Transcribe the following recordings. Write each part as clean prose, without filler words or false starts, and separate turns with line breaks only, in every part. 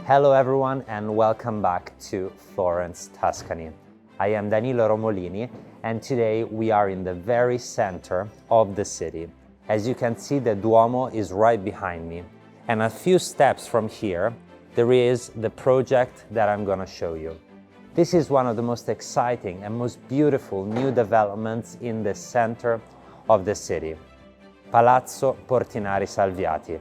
Hello everyone and welcome back to Florence, Tuscany. I am Danilo Romolini and today we are in the very center of the city. As you can see, the Duomo is right behind me, and a few steps from here there is the project that I'm going to show you. This is one of the most exciting and most beautiful new developments in the center of the city. Palazzo Portinari Salviati.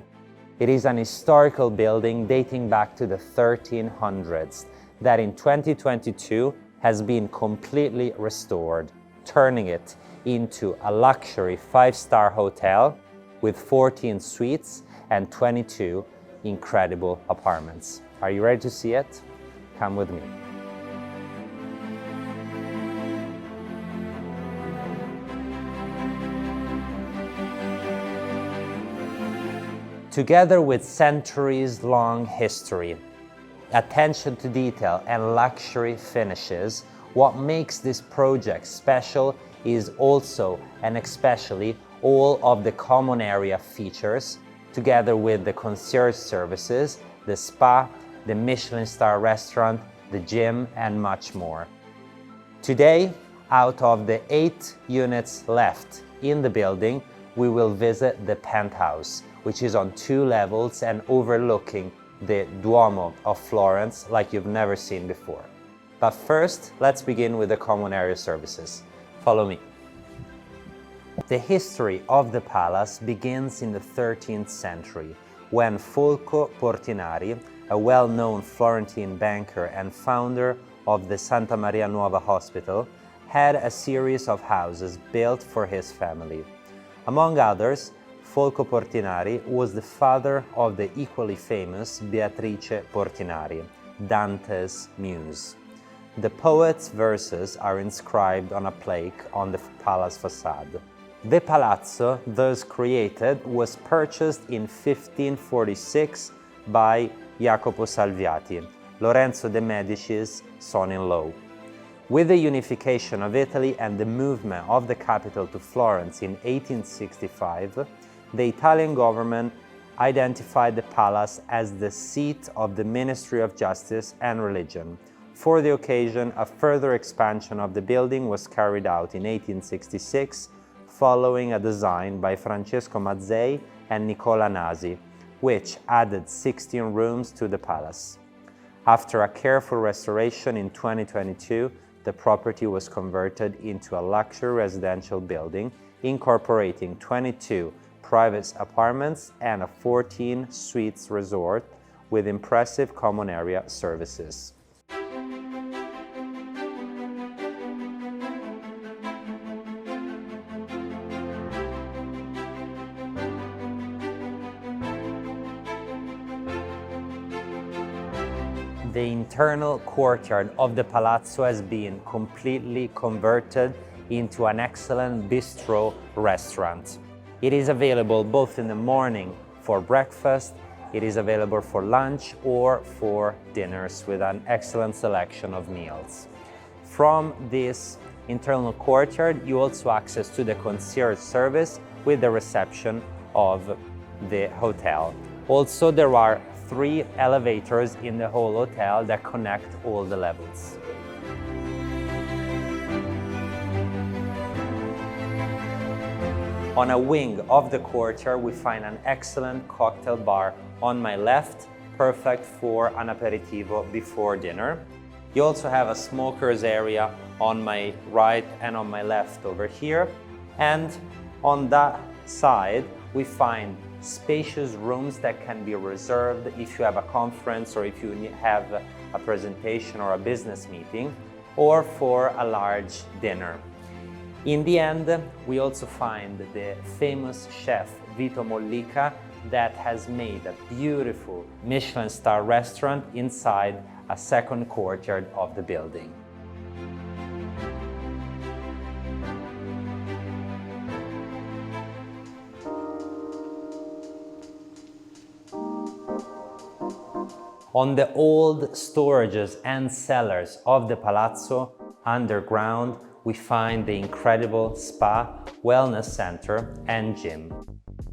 It is an historical building dating back to the 1300s that in 2022 has been completely restored, turning it into a luxury 5-star hotel with 14 suites and 22 incredible apartments. Are you ready to see it? Come with me. Together with centuries-long history, attention to detail and luxury finishes, what makes this project special is also and especially all of the common area features, together with the concierge services, the spa, the Michelin-starred restaurant, the gym, and much more. Today, out of the 8 units left in the building, we will visit the Penthouse, which is on 2 levels and overlooking the Duomo of Florence like you've never seen before. But first, let's begin with the common area services. Follow me. The history of the palace begins in the 13th century, when Folco Portinari, a well-known Florentine banker and founder of the Santa Maria Nuova Hospital, had a series of houses built for his family. Among others, Folco Portinari was the father of the equally famous Beatrice Portinari, Dante's muse. The poet's verses are inscribed on a plaque on the palace facade. The palazzo, thus created, was purchased in 1546 by Jacopo Salviati, Lorenzo de' Medici's son-in-law. With the unification of Italy and the movement of the capital to Florence in 1865, the Italian government identified the palace as the seat of the Ministry of Justice and Religion. For the occasion, a further expansion of the building was carried out in 1866, following a design by Francesco Mazzei and Nicola Nasi, which added 16 rooms to the palace. After a careful restoration in 2022, the property was converted into a luxury residential building, incorporating 22 private apartments and a 14 suites resort with impressive common area services. The internal courtyard of the palazzo has been completely converted into an excellent bistro restaurant. It is available both in the morning for breakfast, it is available for lunch or for dinners with an excellent selection of meals. From this internal courtyard, you also access to the concierge service with the reception of the hotel. Also, there are 3 elevators in the whole hotel that connect all the levels. On a wing of the courtyard, we find an excellent cocktail bar on my left, perfect for an aperitivo before dinner. You also have a smoker's area on my right and on my left over here. And on that side, we find spacious rooms that can be reserved if you have a conference or if you have a presentation or a business meeting, or for a large dinner. In the end, we also find the famous chef Vito Mollica that has made a beautiful Michelin-starred restaurant inside a second courtyard of the building. On the old storages and cellars of the palazzo, underground, we find the incredible spa, wellness center, and gym.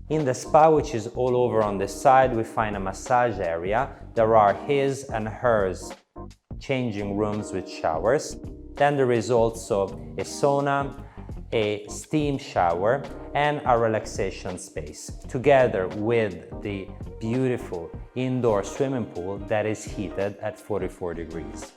In the spa, which is all over on this side, we find a massage area there are his and hers changing rooms with showers. Then there is also a sauna, a steam shower, and a relaxation space, together with the beautiful indoor swimming pool that is heated at 44 degrees.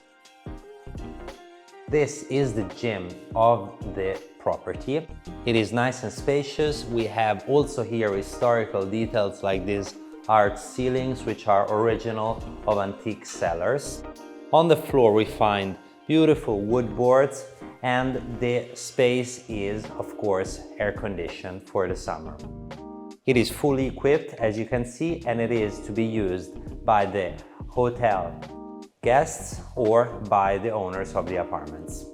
This is the gym of the property. It is nice and spacious. We have also here historical details like these arched ceilings, which are original of antique cellars. On the floor we find beautiful wood boards, and the space is, of course, air-conditioned for the summer. It is fully equipped, as you can see, and it is to be used by the hotel guests or by the owners of the apartments.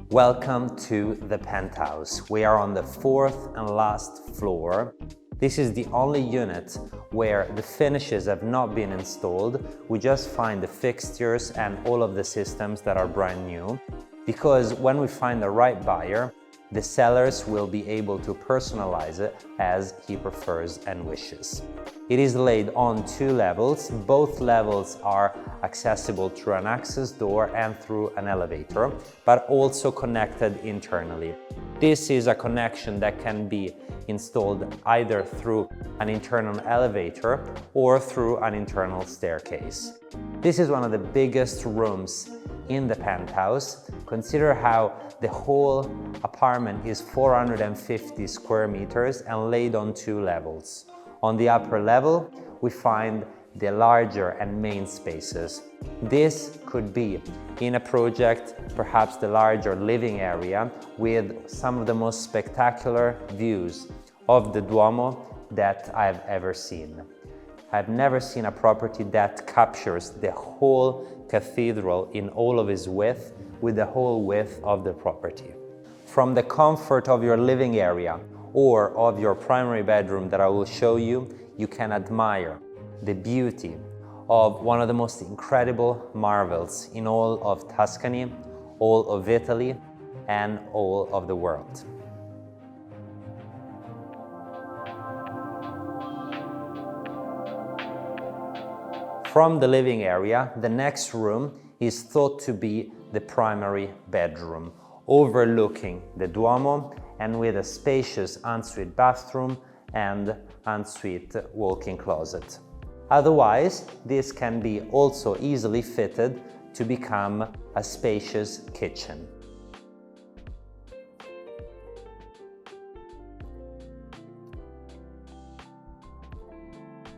Welcome to the penthouse. We are on the 4th and last floor. This is the only unit where the finishes have not been installed. We just find the fixtures and all of the systems that are brand new, because when we find the right buyer, the sellers will be able to personalize it as he prefers and wishes. It is laid on 2 levels. Both levels are accessible through an access door and through an elevator, but also connected internally. This is a connection that can be installed either through an internal elevator or through an internal staircase. This is one of the biggest rooms in the penthouse. Consider how the whole apartment is 450 square meters and laid on 2 levels. On the upper level, we find the larger and main spaces. This could be, in a project, perhaps the larger living area with some of the most spectacular views of the Duomo that I've ever seen. I've never seen a property that captures the whole cathedral in all of its width with the whole width of the property. From the comfort of your living area or of your primary bedroom that I will show you, you can admire the beauty of one of the most incredible marvels in all of Tuscany, all of Italy, and all of the world. From the living area, the next room is thought to be the primary bedroom, overlooking the Duomo and with a spacious ensuite bathroom and ensuite walk-in closet. Otherwise, this can be also easily fitted to become a spacious kitchen.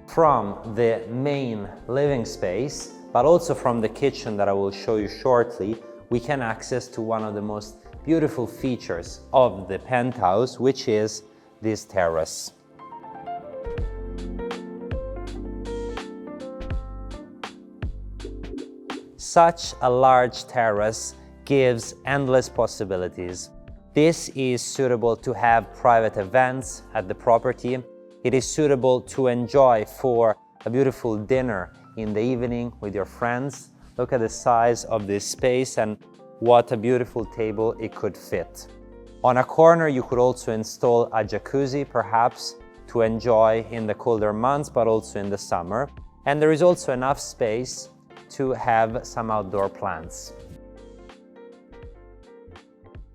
From the main living space, but also from the kitchen that I will show you shortly, we can access to one of the most beautiful features of the penthouse, which is this terrace. Such a large terrace gives endless possibilities. This is suitable to have private events at the property. It is suitable to enjoy for a beautiful dinner in the evening with your friends. Look at the size of this space and what a beautiful table it could fit. On a corner, you could also install a jacuzzi, perhaps, to enjoy in the colder months, but also in the summer. And there is also enough space to have some outdoor plants.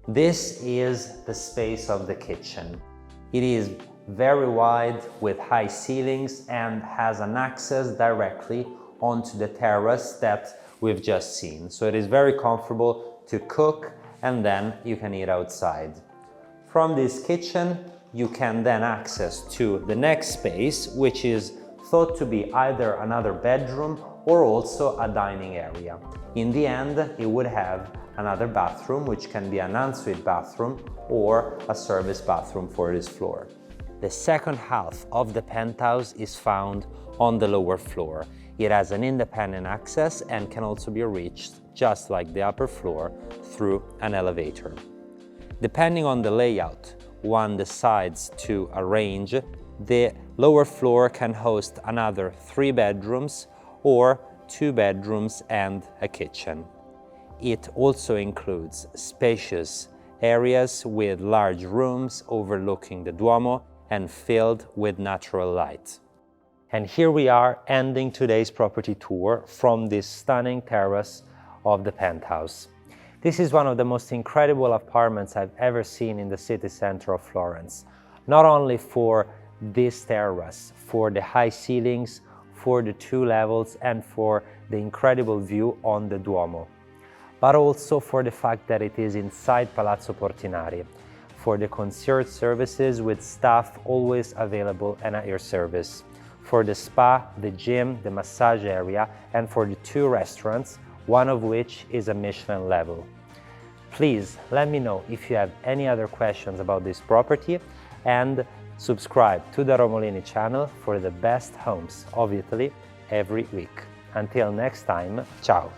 This is the space of the kitchen. It is very wide with high ceilings and has an access directly onto the terrace that we've just seen. So it is very comfortable to cook and then you can eat outside. From this kitchen, you can then access to the next space, which is thought to be either another bedroom or also a dining area. In the end, it would have another bathroom, which can be an ensuite bathroom or a service bathroom for this floor. The second half of the penthouse is found on the lower floor. It has an independent access and can also be reached, just like the upper floor, through an elevator. Depending on the layout one decides to arrange, the lower floor can host another 3 bedrooms or 2 bedrooms and a kitchen. It also includes spacious areas with large rooms overlooking the Duomo and filled with natural light. And here we are ending today's property tour from this stunning terrace of the Penthouse. This is one of the most incredible apartments I've ever seen in the city center of Florence. Not only for this terrace, for the high ceilings, for the 2 levels, and for the incredible view on the Duomo, but also for the fact that it is inside Palazzo Portinari, for the concierge services with staff always available and at your service, for the spa, the gym, the massage area, and for the 2 restaurants, one of which is a Michelin level. Please let me know if you have any other questions about this property, and subscribe to the Romolini channel for the best homes of Italy every week. Until next time, ciao!